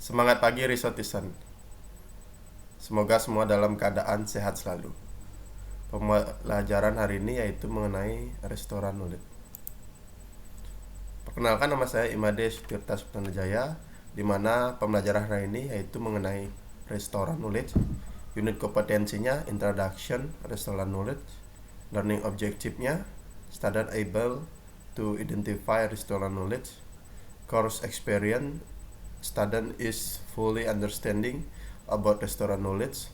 Semangat pagi Risotisan. Semoga semua dalam keadaan sehat selalu. Pembelajaran hari ini yaitu mengenai restoran Nulit. Perkenalkan, nama saya Imade Sutirta Suptanajaya, di mana pembelajaran hari ini yaitu mengenai restoran Nulit. Unit kompetensinya Introduction Restoran Knowledge. Learning objektifnya Student able to identify restoran knowledge. Course experience, student is fully understanding about restaurant knowledge.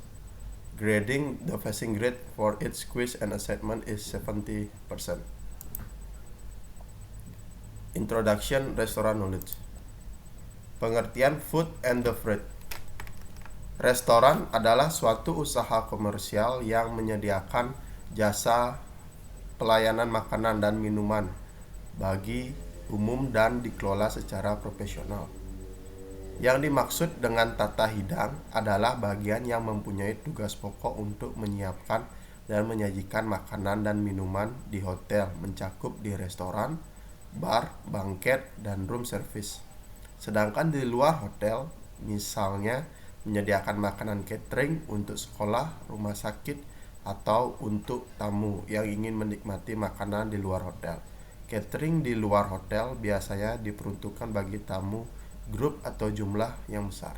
Grading, the passing grade for each quiz and assignment is 70%. Introduction Restaurant Knowledge. Pengertian food and beverage. Restoran adalah suatu usaha komersial yang menyediakan jasa pelayanan makanan dan minuman bagi umum dan dikelola secara profesional. Yang dimaksud dengan tata hidang adalah bagian yang mempunyai tugas pokok untuk menyiapkan dan menyajikan makanan dan minuman di hotel, mencakup di restoran, bar, bangket, dan room service. Sedangkan di luar hotel, misalnya menyediakan makanan catering untuk sekolah, rumah sakit, atau untuk tamu yang ingin menikmati makanan di luar hotel. Catering di luar hotel biasanya diperuntukkan bagi tamu grup atau jumlah yang besar.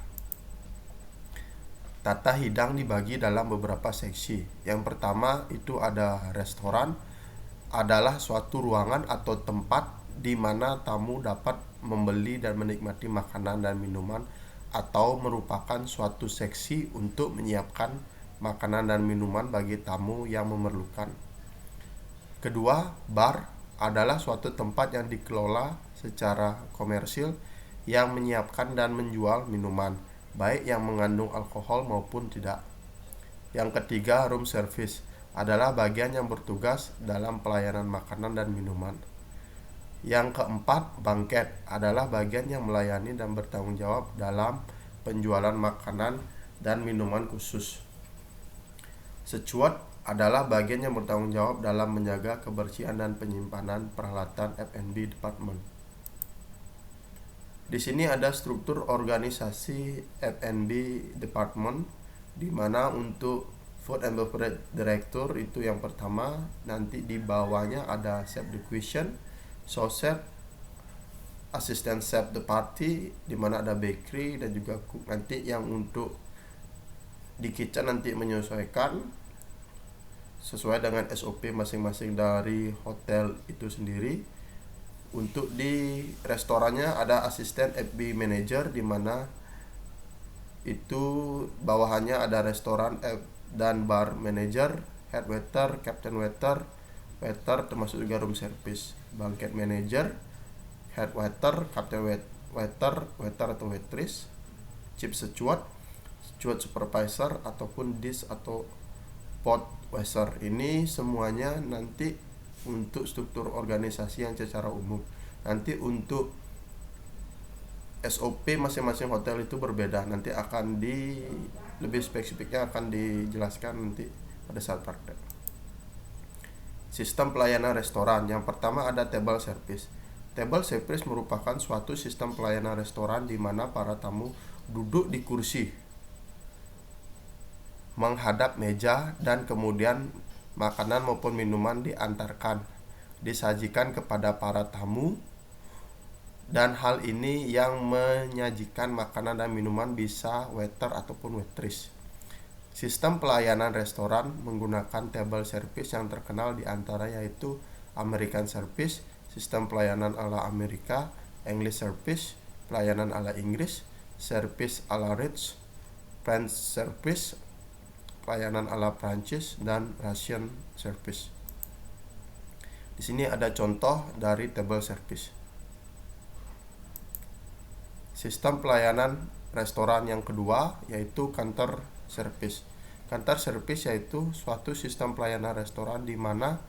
Tata hidang dibagi dalam beberapa seksi. Yang pertama itu ada restoran, adalah suatu ruangan atau tempat di mana tamu dapat membeli dan menikmati makanan dan minuman, atau merupakan suatu seksi untuk menyiapkan makanan dan minuman bagi tamu yang memerlukan. Kedua, bar adalah suatu tempat yang dikelola secara komersil yang menyiapkan dan menjual minuman, baik yang mengandung alkohol maupun tidak. Yang ketiga, room service adalah bagian yang bertugas dalam pelayanan makanan dan minuman. Yang keempat, bangket adalah bagian yang melayani dan bertanggung jawab dalam penjualan makanan dan minuman khusus. Secuot adalah bagian yang bertanggung jawab dalam menjaga kebersihan dan penyimpanan peralatan F&B department. Di sini ada struktur organisasi F&B department, di mana untuk food and beverage director itu yang pertama, nanti di bawahnya ada chef de cuisine, sous chef, assistant chef de party, di mana ada bakery dan juga cook. Nanti yang untuk di kitchen nanti menyesuaikan sesuai dengan SOP masing-masing dari hotel itu sendiri. Untuk di restorannya ada asisten F&B manager, di mana itu bawahannya ada restoran dan bar manager, head waiter, captain waiter, waiter termasuk juga room service, banquet manager, head waiter, captain waiter, waiter atau waitress, chief steward, steward supervisor ataupun dish atau pot waiter. Ini semuanya nanti untuk struktur organisasi yang secara umum. Nanti untuk SOP masing-masing hotel itu berbeda. Nanti akan lebih spesifiknya akan dijelaskan nanti pada saat praktek. Sistem pelayanan restoran. Yang pertama ada table service. Table service merupakan suatu sistem pelayanan restoran di mana para tamu duduk di kursi menghadap meja dan kemudian makanan maupun minuman disajikan kepada para tamu, dan hal ini yang menyajikan makanan dan minuman bisa waiter ataupun waitress. Sistem pelayanan restoran menggunakan table service yang terkenal diantara yaitu American Service, sistem pelayanan ala Amerika, English Service, pelayanan ala Inggris, Service ala Ritz, French Service, pelayanan ala Prancis, dan Russian Service. Di sini ada contoh dari table service. Sistem pelayanan restoran yang kedua yaitu counter service. Counter service yaitu suatu sistem pelayanan restoran di mana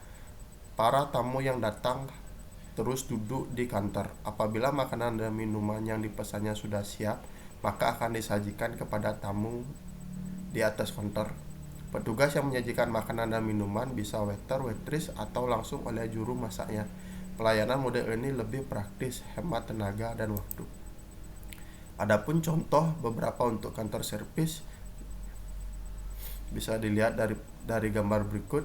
para tamu yang datang terus duduk di counter. Apabila makanan dan minuman yang dipesannya sudah siap, maka akan disajikan kepada tamu di atas counter. Petugas yang menyajikan makanan dan minuman bisa waiter, waitress, atau langsung oleh juru masaknya. Pelayanan model ini lebih praktis, hemat tenaga dan waktu. Adapun contoh beberapa untuk kantor servis bisa dilihat dari gambar berikut.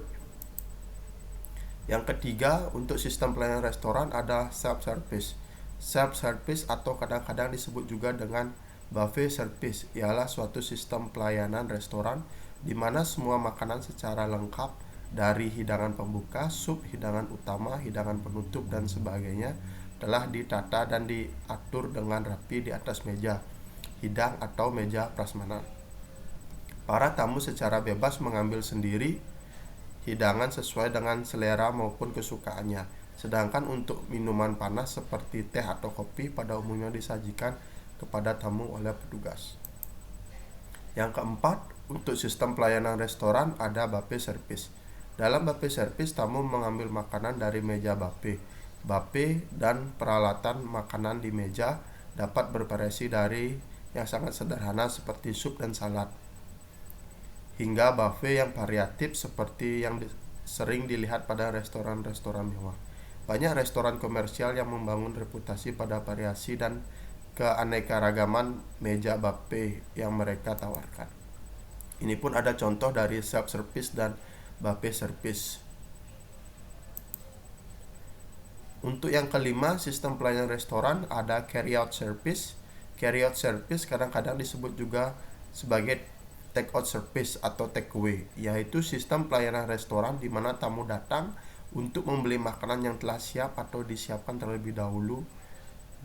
Yang ketiga, untuk sistem pelayanan restoran ada self-service. Self-service atau kadang-kadang disebut juga dengan buffet service ialah suatu sistem pelayanan restoran di mana semua makanan secara lengkap dari hidangan pembuka, sup, hidangan utama, hidangan penutup dan sebagainya telah ditata dan diatur dengan rapi di atas meja hidang atau meja prasmanan. Para tamu secara bebas mengambil sendiri hidangan sesuai dengan selera maupun kesukaannya. Sedangkan untuk minuman panas seperti teh atau kopi pada umumnya disajikan kepada tamu oleh petugas. Yang keempat, untuk sistem pelayanan restoran ada buffet service. Dalam buffet service, tamu mengambil makanan dari meja buffet. Buffet dan peralatan makanan di meja dapat bervariasi dari yang sangat sederhana seperti sup dan salad, hingga buffet yang variatif seperti yang sering dilihat pada restoran-restoran mewah. Banyak restoran komersial yang membangun reputasi pada variasi dan keanekaragaman meja buffet yang mereka tawarkan. Ini pun ada contoh dari self-service dan buffet service. Untuk yang kelima, sistem pelayanan restoran ada carry-out service. Carry-out service kadang-kadang disebut juga sebagai take-out service atau take-away, yaitu sistem pelayanan restoran di mana tamu datang untuk membeli makanan yang telah siap atau disiapkan terlebih dahulu,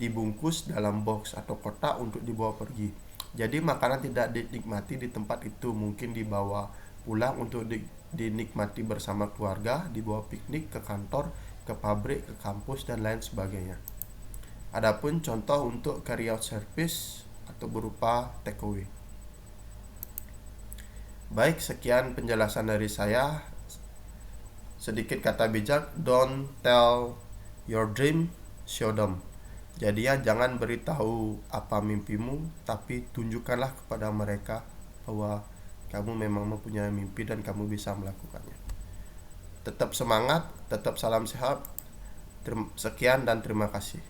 dibungkus dalam box atau kotak untuk dibawa pergi. Jadi makanan tidak dinikmati di tempat itu, mungkin dibawa pulang untuk dinikmati bersama keluarga, dibawa piknik ke kantor, ke pabrik, ke kampus, dan lain sebagainya. Adapun contoh untuk carry-out service atau berupa take-away. Baik, sekian penjelasan dari saya. Sedikit kata bijak, don't tell your dream, show them. Jadi jangan beritahu apa mimpimu, tapi tunjukkanlah kepada mereka bahwa kamu memang mempunyai mimpi dan kamu bisa melakukannya. Tetap semangat, tetap salam sehat. Sekian dan terima kasih.